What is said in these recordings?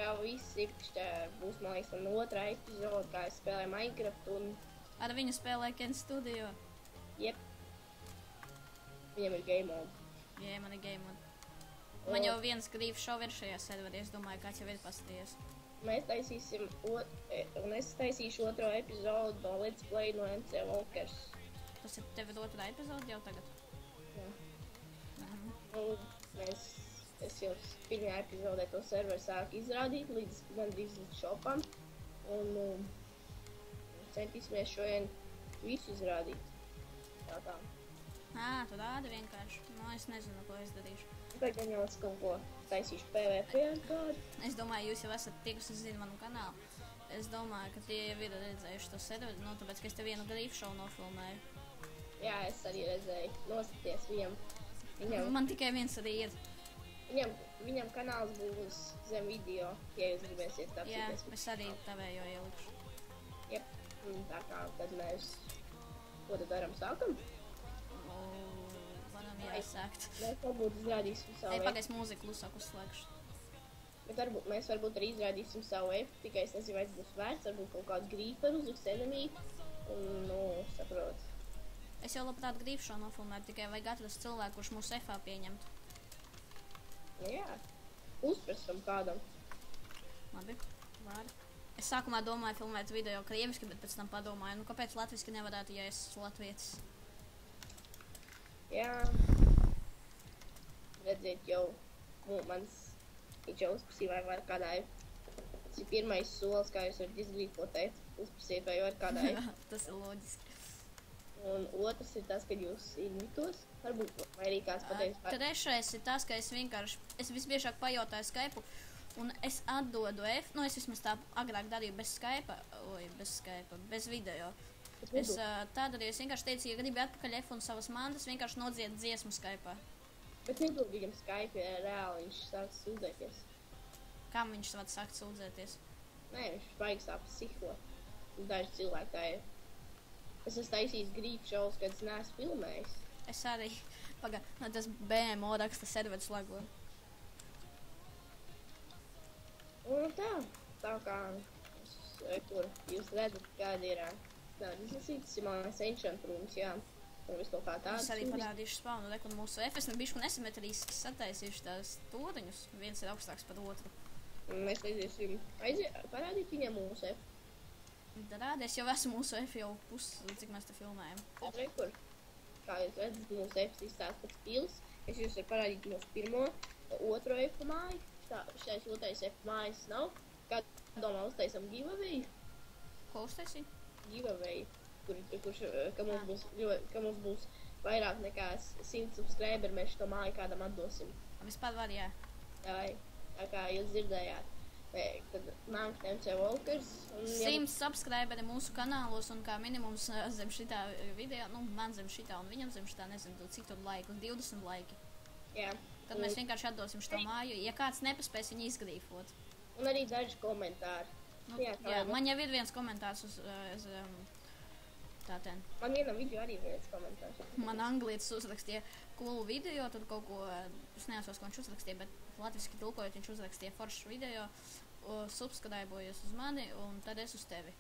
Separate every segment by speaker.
Speaker 1: jau viss iepriekš būs, man liekas, man otrā epizode, kā es spēlēju Minecraft un...
Speaker 2: Ar viņu spēlē Ken Studio.
Speaker 1: Jep. Viņam ir game mode.
Speaker 2: Jā, man ir game mode. Man jau viens grīv šov ir šajā serverī, es domāju, kāds jau ir paskatījies.
Speaker 1: Mēs taisīsim, un es taisīšu otro epizodu no Let's Play no MC Walkers.
Speaker 2: Tas ir tev otrā epizode jau tagad?
Speaker 1: Jā. Es jau pirmajā epizodē to serveru sāku izrādīt gandrīz līdz šopam. Un centīsimies šodien visu izrādīt. Tā.
Speaker 2: Tu rādi vienkārši. Es nezinu, ko es darīšu.
Speaker 1: Tagad jau es kaut ko taisīšu PvP un kādu.
Speaker 2: Es domāju, jūs jau esat tie, kas zina manu kanālu. Es domāju, ka tie jau ir redzējuši to serveri, tāpēc, ka es te vienu grīfu šovu nofilmēju.
Speaker 1: Jā, es arī redzēju. Noskaties viņam.
Speaker 2: Man tikai viens arī ir.
Speaker 1: Viņam kanāls būs zem video, ja jūs gribēsiet apsīties.
Speaker 2: Jā, es arī tavējo ielikšu.
Speaker 1: Jep, tā kā tad mēs... Ko tad varam sākam?
Speaker 2: Varam jāsākt.
Speaker 1: Mēs varbūt izrādīsim savu
Speaker 2: efu. Pagais mūziku lusāk uzslēgšu.
Speaker 1: Bet mēs varbūt arī izrādīsim savu efu, tikai es nezinu, vai tas būs vērts, varbūt kaut kādu grīperu uzliks enemy. Un, saprot.
Speaker 2: Es jau labprāt grību šo nofilmēt, tikai vajag atrast cilvēku, kurš mūsu efā pieņemtu.
Speaker 1: Jā, uzprasam kādam.
Speaker 2: Labi, var. Es sākumā domāju filmēt video krieviski, bet pēc tam padomāju, kāpēc latviski nevarētu, ja es esmu latvietis?
Speaker 1: Jā. Redziet, jau mans viņš jau uzprasīja, vai var kādai. Tas ir pirmais solis, kā jūs varat izglītot, uzprasiet, vai var kādai.
Speaker 2: Tas ir loģiski.
Speaker 1: Un otrs ir tas, kad jūs invitos, varbūt, vai arī kāds pateiks par...
Speaker 2: Trešais ir tas, ka es visbiežāk pajautāju Skype, un es atdodu F, es vismaz tā agrāk darīju bez Skype, bez video. Es tā darīju, es vienkārši teicu, ja gribi atpakaļ F un savas mandas, vienkārši nodzied dziesmu Skype.
Speaker 1: Bet nedod viņam Skype, ja reāli viņš sāk sūdzēties.
Speaker 2: Kam viņš var sākt sūdzēties?
Speaker 1: Nē, viņš baigs tā psiho. Daži cilvēki tā ir. Es esmu taisījis grību šovus, kad es neesmu filmējis.
Speaker 2: Es arī. Tas BMO raksta serveru slago.
Speaker 1: Un tā kā kur jūs redzat, kāda ir tāda izlasītas, ir manas ancient rooms, jā. Un visu kaut kā tādas.
Speaker 2: Es arī parādīšu spawnu, un mūsu F, es bišku nesimetriski sataisīšu tās tūriņus. Viens ir augstāks par otru.
Speaker 1: Un mēs aiziesim parādīt viņam mūsu F.
Speaker 2: Es jau esmu mūsu F jau cik mēs te filmējam.
Speaker 1: Kur? Kā jūs redzat, mūsu F izstāst pēc pils. Es jūs varu parādīt mūsu pirmo, otro F māju. Šais otrais F mājas nav. Kā domā uztaisam giveaway?
Speaker 2: Ko uztaisīt?
Speaker 1: Giveaway, ka mums būs vairāk nekā 100 subscriberi, mēs šo māju kādam atdosim.
Speaker 2: Vispār var, jā.
Speaker 1: Tā kā jūs dzirdējāt. Tad nāk MC Walkers.
Speaker 2: 100 subscriberi mūsu kanālos un kā minimums zem šitā video, man zem šitā un viņam zem šitā, nezinu, cik tur laiku, 20 laiki.
Speaker 1: Jā.
Speaker 2: Tad mēs vienkārši atdosim šo māju, ja kāds nepaspēs viņu izgrīfot.
Speaker 1: Un arī daži komentāri.
Speaker 2: Jā, man jau ir viens komentārs uz tātien.
Speaker 1: Man vienam video arī viens komentārs.
Speaker 2: Man anglietis uzrakstīja cool video, tad kaut ko, es neatceros, ko viņš uzrakstīja, bet latviski tulkojot viņš uzrakstīja foršs video, subscribojos uz mani un tad es uz tevi.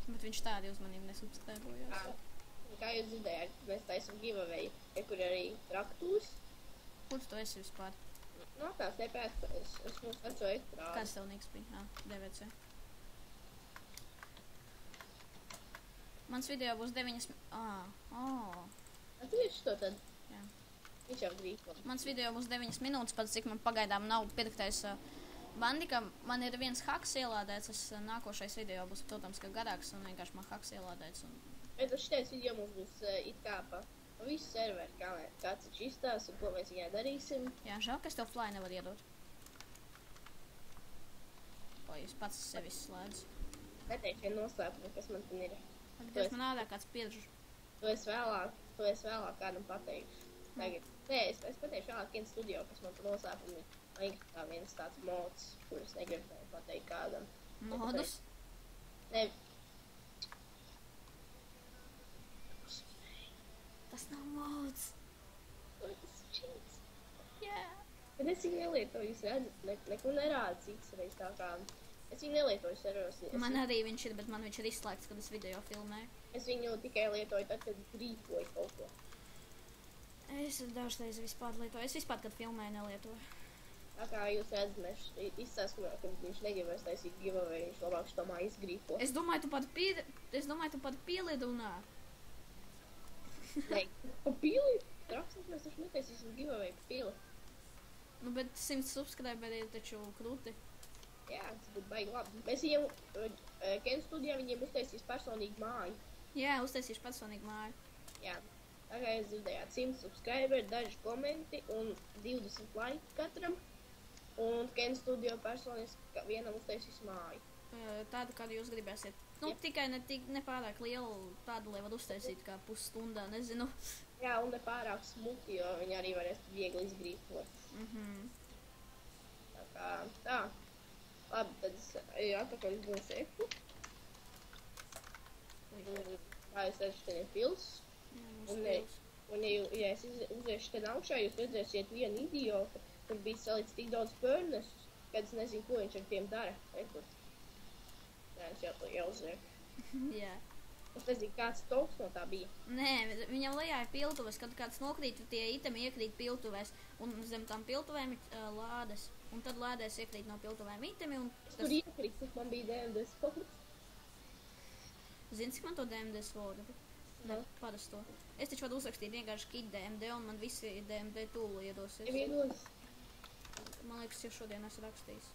Speaker 2: Bet viņš tā arī uz manīm nesubscribojos.
Speaker 1: Kā jūs dzirdējāt, mēs taisam giveaway, kur arī traktūs.
Speaker 2: Kur tu esi vispār?
Speaker 1: Tās nepēc, es mūsu veco ekstrādu.
Speaker 2: Kāds tev niks bija? DVC. Mans video būs 9...
Speaker 1: Tieši to tad?
Speaker 2: Jā.
Speaker 1: Viņš jau grīko.
Speaker 2: Mans video būs 9 minūtes, pat cik man pagaidām nav pirktais bandikam. Man ir viens haks ielādēts, nākošais video būs, protams, ka garāks un vienkārši man haks ielādēts.
Speaker 1: Bet šitais video mums būs it kā pa visu serveri, kāds viņš izstās un ko mēs viņā darīsim.
Speaker 2: Jā, žēl, ka es tev fly nevaru iedot. Ko jūs pats sevi slēdzu?
Speaker 1: Neteikšu vienu noslēpumu, kas man ten ir.
Speaker 2: Dievs, man ādā kāds piedžu.
Speaker 1: To es vēlāk kādam pateikšu. Tagad. Nē, es pateikšu vēlāk Ken Studio, kas man pa noslēpumu ir. Man kā viens tāds mods, kur es negribu pateikt kādam.
Speaker 2: Modus?
Speaker 1: Nē.
Speaker 2: Tas nav mods.
Speaker 1: Tas ir cheats.
Speaker 2: Jā.
Speaker 1: Bet es viņu nelietoju, jūs redzat, neko nerāda cits reiz tā kā. Es viņu nelietoju serveros.
Speaker 2: Man arī viņš ir, bet man viņš ir izslēgts, kad es video filmēju.
Speaker 1: Es viņu tikai lietoju tad, kad grīpoju kaut ko.
Speaker 2: Es dažreiz vispār lietoju. Es vispār, kad filmēju, nelietoju.
Speaker 1: Tā kā jūs redzat, mēs izsāskumā, kad viņš negribēs taisīt giveaway, viņš labāk štomā izgrīpo.
Speaker 2: Es domāju, tu pat pielidunā.
Speaker 1: Nē, pa pili? Traksnes mēs taču netaisīsim giveaway pa pili.
Speaker 2: Nu, bet 100 subscriberi ir taču krūti.
Speaker 1: Jā, tas būtu baigi labi. Mēs viņiem, Ken studijā viņiem uztaisīs personīgu māju.
Speaker 2: Jā, uztaisīšu personīgu māju.
Speaker 1: Jā. Tā kā jūs dzirdējāt 100 subscriberi, daži komenti un 20 laiki katram. Un Ken studio personiski vienam uztaisīs māju.
Speaker 2: Tādu, kādu jūs gribēsiet. Nu, tikai ne pārāk lielu tādu, lai var uztaisīt kā pusstundā, nezinu.
Speaker 1: Jā, un ne pārāk smuki, jo viņi arī varēs viegli izgrīpot. Tā kā tā. Labi, tad es atpakaļ uz mūsu seku. Kā jūs redzat, šeit ir pils. Un ja es uziešu šeit augšā, jūs redzēsiet vienu idiotu, kur bija salīdz tik daudz pērnesus, kad es nezinu, ko viņš ar tiem dara. Rekord. Jā, es jau to jau uzrieku.
Speaker 2: Jā.
Speaker 1: Es nezinu, kāds tauks no tā bija.
Speaker 2: Nē, viņam lejā ir piltuves, kad kāds nokrīt, tie itemi iekrīt piltuvēs, un zem tām piltuvēm ir lādes. Un tad lādēs iekrīt no piltuvēm itemi, un...
Speaker 1: Es tur iekrītu, man bija DMDS kods.
Speaker 2: Zini, cik man to DMDS vodu? Ne, parasto. Es taču varu uzrakstīt vienkārši kit DMD, un man visi DMD tūlu iedosies.
Speaker 1: Tev iedos?
Speaker 2: Man liekas, jau šodien esmu rakstījis.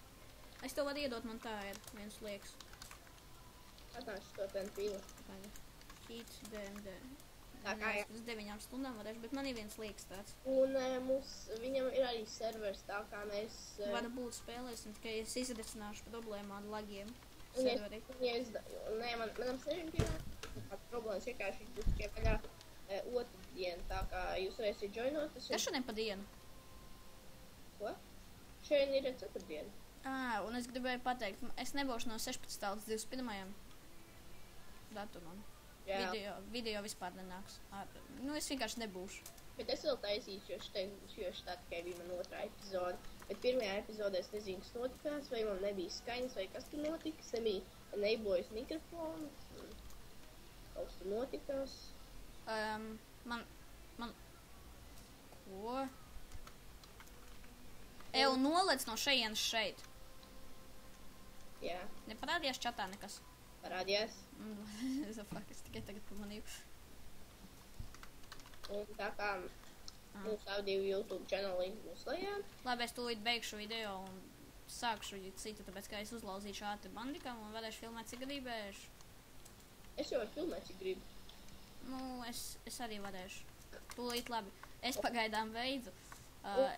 Speaker 2: Es tev varu iedot, man tā ir viens liekas.
Speaker 1: Atnāšu to ten pīli.
Speaker 2: Kit DMD.
Speaker 1: Tā kā jā.
Speaker 2: Es 9 stundām varēšu, bet man ir viens liekas tāds.
Speaker 1: Un viņam ir arī servers, tā kā mēs...
Speaker 2: Varbūt spēlēsim, tikai es izrisināšu problēmu ar lagiem.
Speaker 1: Nē, manam serverim kāds problēmas vienkārši būs tikai vaļā otrdien, tā kā jūs varēsiet joinot.
Speaker 2: Kas šodien pa dienu?
Speaker 1: Ko? Šodien ir ceturtdiena.
Speaker 2: Un es gribēju pateikt, es nebūšu no 16. līdz 21. datumam. Video vispār nenāks. Nu, es vienkārši nebūšu.
Speaker 1: Bet es vēl taisīšu, jo šitā tikai bija man otrā epizode. Bet pirmajā epizodē es nezinu, kas notikās, vai man nebija skaņas, vai kas tur notika. Es nebija neibojas mikrofonu. Kaut kas tur notikās.
Speaker 2: Ko? Eju nolec no šejienes šeit.
Speaker 1: Jā.
Speaker 2: Neparādījās čatā nekas?
Speaker 1: Parādījās.
Speaker 2: Es tikai tagad pamanīju.
Speaker 1: Un tā kā mūsu audio YouTube channel link būs lejā.
Speaker 2: Labi, es tūlīt beigšu video un sākšu citu, tāpēc kā es uzlauzīšu ātri bandikam un varēšu filmēt, cik gribēšu.
Speaker 1: Es jau varu filmēt, cik gribu.
Speaker 2: Nu, es arī varēšu. Tūlīt labi. Es pagaidām beidzu.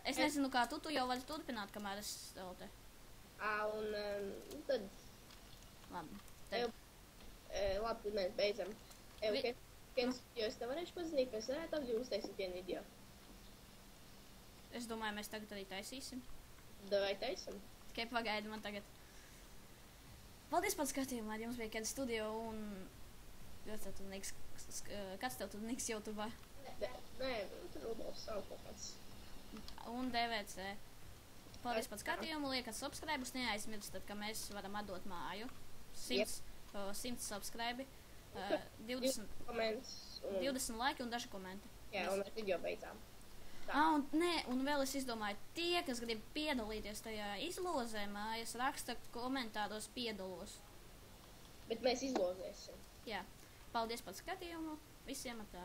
Speaker 2: Es nezinu, kā tu jau vari turpināt, kamēr es tev te.
Speaker 1: Un tad...
Speaker 2: Labi.
Speaker 1: Labi, tad mēs beidzam. Jo es tev varēšu pazinīt, ka es varētu apdzīvu uztaisīt vienu video.
Speaker 2: Es domāju, mēs tagad arī taisīsim.
Speaker 1: Davai taisam.
Speaker 2: Tikai pagaidi man tagad. Paldies par skatījumu, ar jums bija Ken Studio un... Kāds tev tur niks YouTubā?
Speaker 1: Nē, tur Rudolfs savu kaut kāds.
Speaker 2: Un DVC. Paldies par skatījumu, liekat subscribus, neaizmirstat, ka mēs varam atdot māju. 100 subscribi, 20 laiki un daži komenti.
Speaker 1: Jā, un mēs video beidzām.
Speaker 2: Un vēl es izdomāju, tie, kas grib piedalīties tajā izlozē mājas, raksta komentāros piedalos.
Speaker 1: Bet mēs izlozēsim.
Speaker 2: Jā. Paldies par skatījumu, visiem atā.